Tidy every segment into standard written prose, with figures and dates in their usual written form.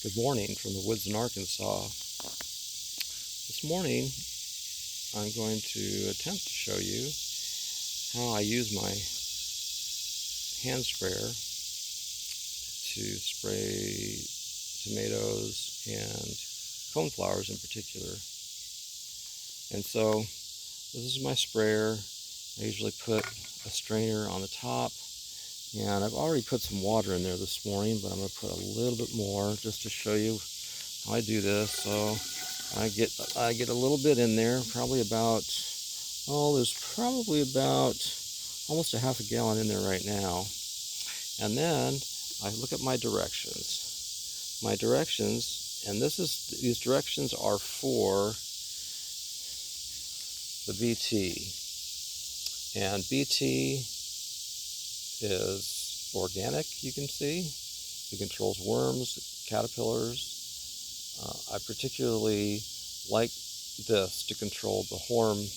Good morning from the woods in Arkansas. This morning I'm going to attempt to show you how I use my hand sprayer to spray tomatoes and coneflowers in particular. And so this is my sprayer. I usually put a strainer on the top, and I've already put some water in there this morning, but I'm going to put a little bit more just to show you how I do this. So I get a little bit in there, probably about, there's probably about almost a half a gallon in there right now. And then I look at my directions. My directions, and these directions are for the BT. And BT is organic, you can see. It controls worms, caterpillars. I particularly like this to control the horn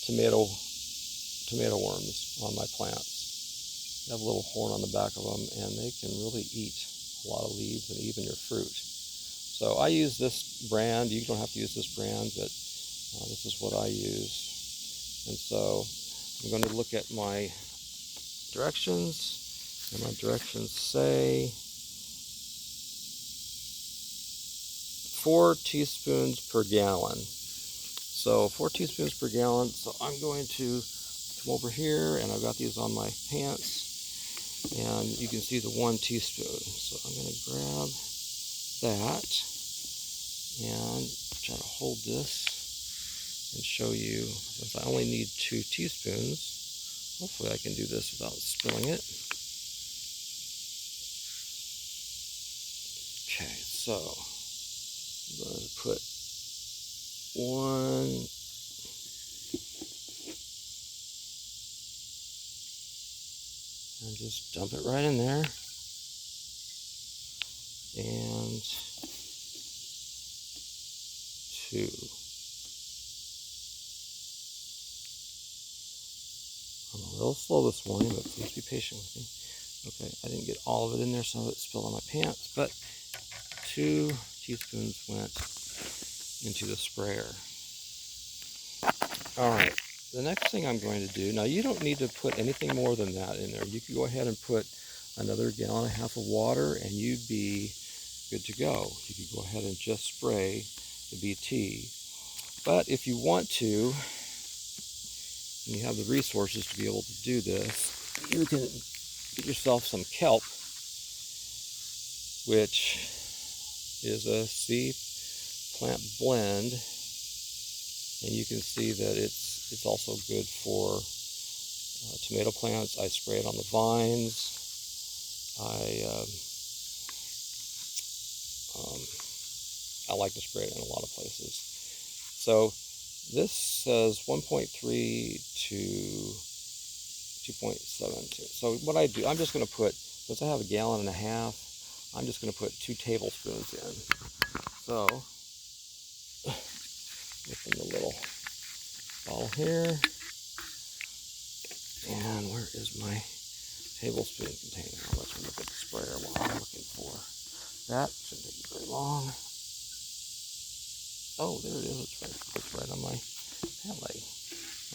tomato worms on my plants. They have a little horn on the back of them, and they can really eat a lot of leaves and even your fruit. So I use this brand. You don't have to use this brand, but this is what I use. And so I'm going to look at my directions, and my directions say 4 teaspoons per gallon. So 4 teaspoons per gallon. So I'm going to come over here, and I've got these on my pants, and you can see the 1 teaspoon. So I'm going to grab that and try to hold this and show you, since I only need 2 teaspoons. Hopefully I can do this without spilling it. Okay, so I'm going to put 1, and just dump it right in there, and 2. I'm a little slow this morning, but please be patient with me. Okay, I didn't get all of it in there, so it spilled on my pants, but 2 teaspoons went into the sprayer. All right, the next thing I'm going to do, now you don't need to put anything more than that in there. You could go ahead and put another 1.5 gallons of water, and you'd be good to go. You could go ahead and just spray the BT. But if you want to, and you have the resources to be able to do this, you can get yourself some Kelp, which is a sea plant blend, and you can see that it's also good for tomato plants. I spray it on the vines. I like to spray it in a lot of places. So this says 1.3 to 2.72. So what I do, I'm just going to put, since I have 1.5 gallons, I'm just going to put 2 tablespoons in. So, open the little bottle here. And where is my tablespoon container? Let's look at the sprayer while I'm looking for that. Shouldn't take very long. Oh, there it is. It's right on my pant leg.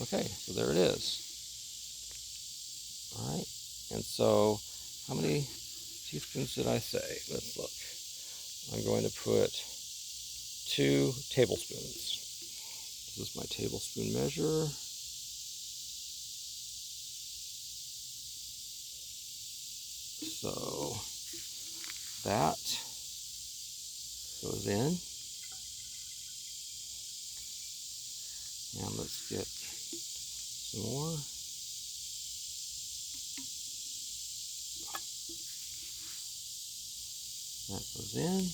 Okay, so there it is. All right, and so how many teaspoons did I say? Let's look. I'm going to put 2 tablespoons. This is my tablespoon measure. So that goes in. And let's get some more. That goes in.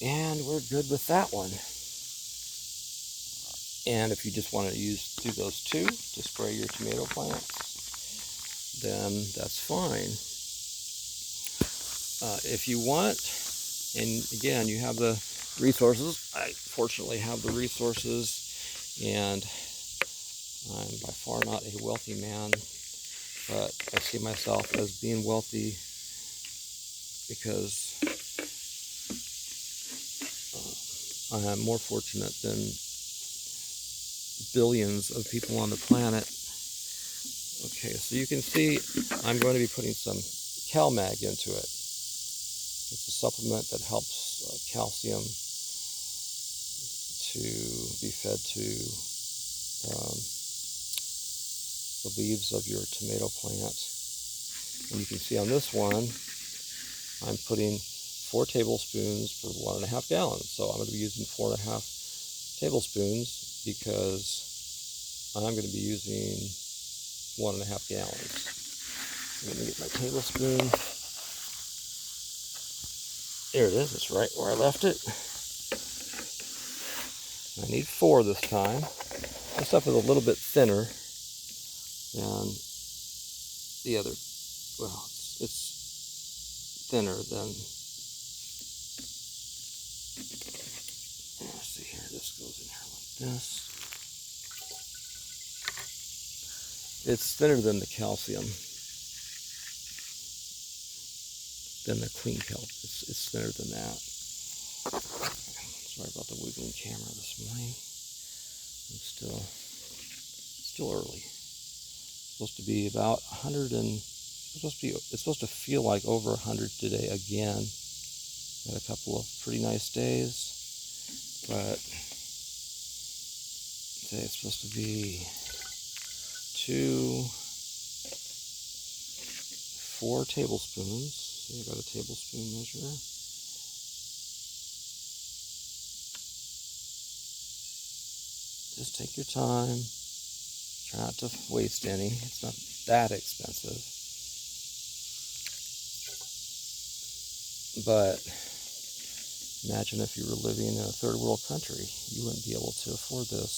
And we're good with that one. And if you just want to do those 2 to spray your tomato plants, then that's fine. If you want, and again, you have the resources. I fortunately have the resources, and I'm by far not a wealthy man, but I see myself as being wealthy because I am more fortunate than billions of people on the planet. Okay, so you can see I'm going to be putting some CalMag into it. It's a supplement that helps calcium to be fed to the leaves of your tomato plant. And you can see on this one, I'm putting 4 tablespoons per 1.5 gallons. So I'm going to be using 4.5 tablespoons because I'm going to be using 1.5 gallons. Let me get my tablespoon. There it is. It's right where I left it. I need 4 this time. This stuff is a little bit thinner than the other. Well, it's thinner than. Let's see here. This goes in here like this. It's thinner than the calcium, than the clean kelp. It's thinner than that. Sorry about the wiggling camera this morning. I'm still early. It's supposed to be about 100 and it's supposed to feel like over 100 today again. Had a couple of pretty nice days, but today it's supposed to be 4 tablespoons. See, I got a tablespoon measure. Just take your time. Try not to waste any. It's not that expensive. But imagine if you were living in a third world country. You wouldn't be able to afford this.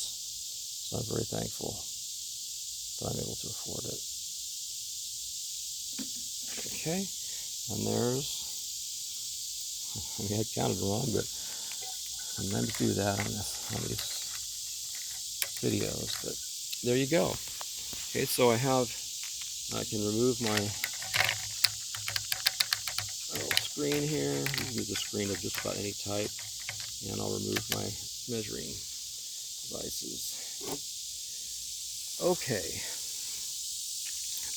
So I'm very thankful that I'm able to afford it. Okay, and there's, I mean, I counted wrong, but sometimes do that on these videos, but there you go. Okay, so I can remove my little screen here. You can use a screen of just about any type, and I'll remove my measuring devices. Okay.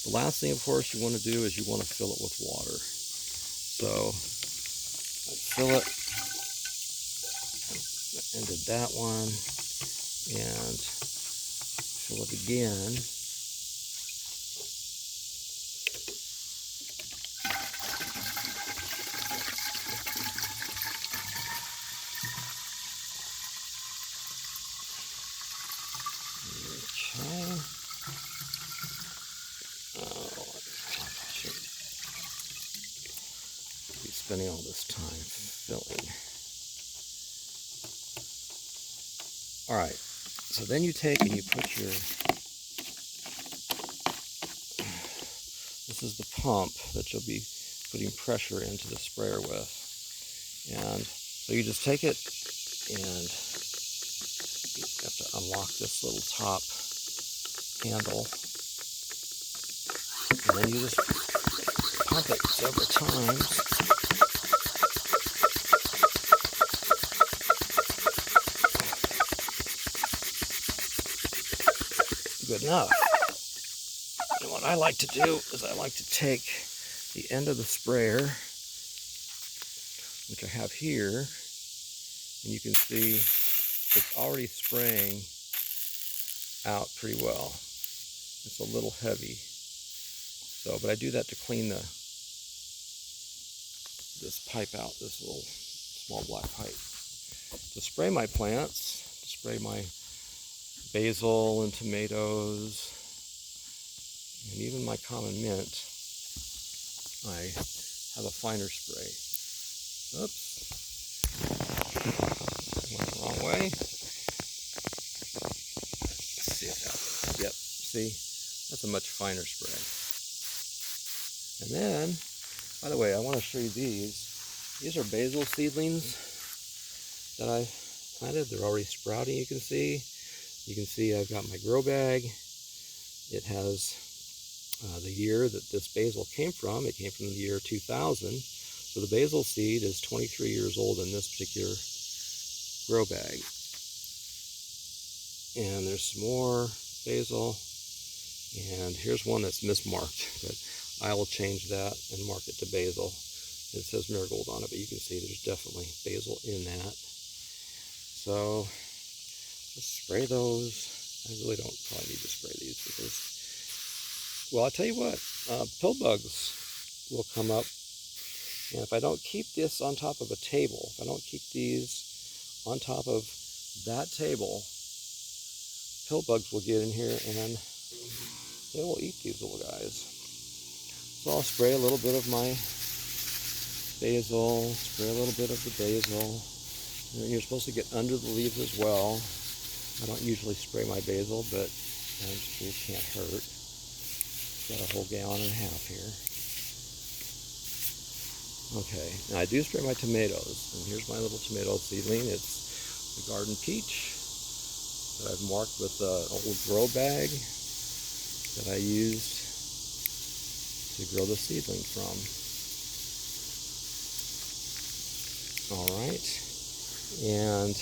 The last thing, of course, you want to do is you want to fill it with water. So I fill it, and did that one, and fill it again. Okay. Oh, I should be spending all this time filling. All right. So then you take and you put your, this is the pump that you'll be putting pressure into the sprayer with. And so you just take it and you have to unlock this little top handle. And then you just pump it several times. Good enough. And what I like to do is I like to take the end of the sprayer, which I have here, and you can see it's already spraying out pretty well. It's a little heavy. So, but I do that to clean this pipe out, this little small black pipe. To spray my plants, to spray my basil and tomatoes, and even my common mint, I have a finer spray. Oops. I went the wrong way. Let's see if that, yep, see? That's a much finer spray. And then, by the way, I want to show you these. These are basil seedlings that I planted. They're already sprouting, you can see. You can see I've got my grow bag. It has the year that this basil came from. It came from the year 2000. So the basil seed is 23 years old in this particular grow bag. And there's some more basil. And here's one that's mismarked, but I will change that and mark it to basil. It says marigold on it, but you can see there's definitely basil in that. So just spray those. I really don't probably need to spray these because, well, I'll tell you what, pill bugs will come up. And if I don't keep this on top of a table, if I don't keep these on top of that table, pill bugs will get in here and they will eat these little guys. So I'll spray a little bit of my basil, spray a little bit of the basil. And you're supposed to get under the leaves as well. I don't usually spray my basil, but it can't hurt. Got a whole gallon and a half here. Okay, now I do spray my tomatoes, and here's my little tomato seedling. It's the garden peach that I've marked with an old grow bag that I used to grow the seedling from. All right, and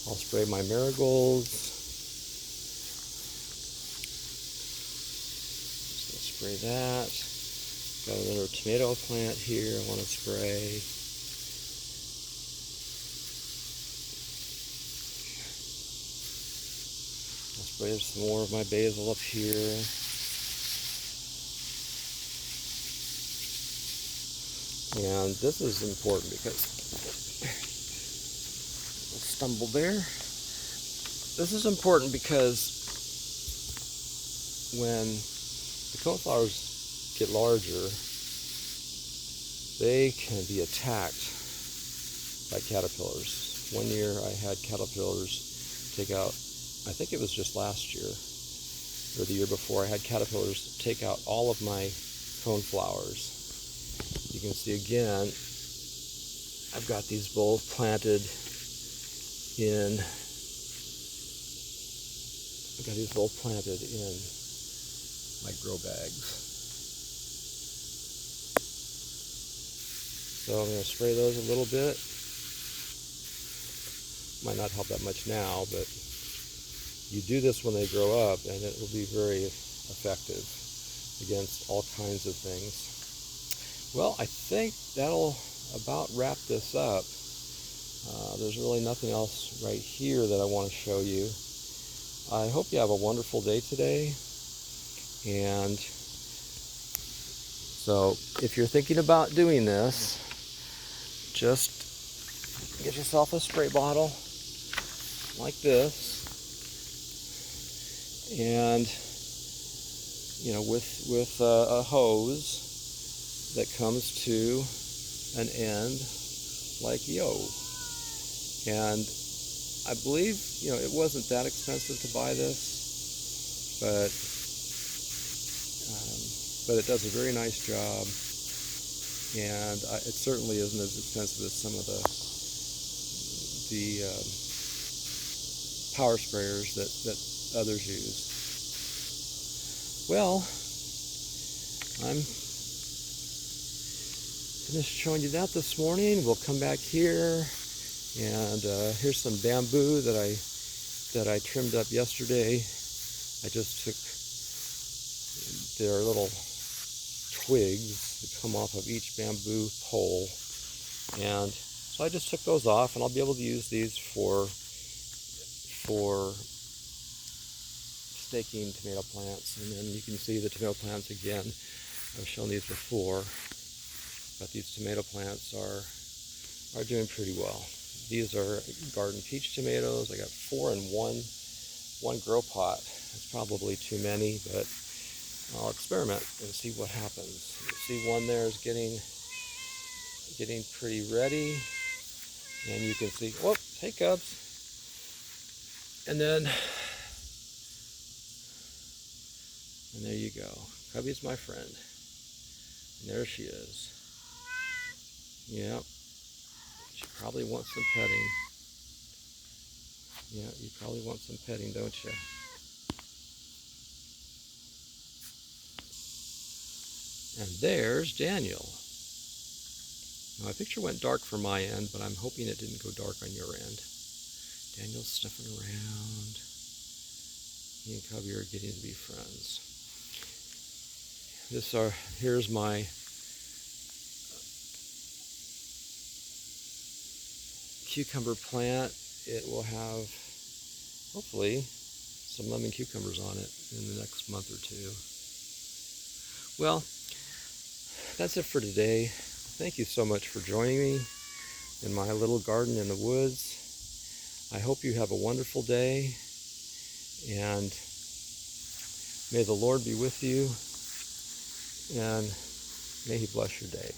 I'll spray my marigolds. So spray that. Got another tomato plant here I want to spray. I'll spray some more of my basil up here. And this is important because I stumbled there. This is important because when the coneflowers get larger, they can be attacked by caterpillars. One year I had caterpillars take out, I think it was just last year or the year before, I had caterpillars take out all of my coneflowers. You can see again, I've got these both planted in, my grow bags. So I'm going to spray those a little bit. Might not help that much now, but you do this when they grow up and it will be very effective against all kinds of things. Well, I think that'll about wrap this up. There's really nothing else right here that I want to show you. I hope you have a wonderful day today. And so if you're thinking about doing this, just get yourself a spray bottle like this, and with a hose that comes to an end like yo. And I believe it wasn't that expensive to buy this, but it does a very nice job. And it certainly isn't as expensive as some of the power sprayers that others use. Well, I'm finished showing you that this morning. We'll come back here, and here's some bamboo that I trimmed up yesterday. I just took their little twigs that come off of each bamboo pole, and so I just took those off, and I'll be able to use these for staking tomato plants. And then you can see the tomato plants again. I've shown these before, but these tomato plants are doing pretty well. These are garden peach tomatoes. I got 4 in one grow pot. It's probably too many, but I'll experiment and see what happens. You see one there is getting pretty ready, and you can see, whoop, hey cubs. And then, and there you go. Cubby's my friend. And there she is. Yep. She probably wants some petting. Yeah, you probably want some petting, don't you? And there's Daniel. Now, my picture went dark for my end, but I'm hoping it didn't go dark on your end. Daniel's sniffing around. He and Cubby are getting to be friends. Here's my cucumber plant. It will have, hopefully, some lemon cucumbers on it in the next month or two. Well, that's it for today. Thank you so much for joining me in my little garden in the woods. I hope you have a wonderful day, and may the Lord be with you, and may He bless your day.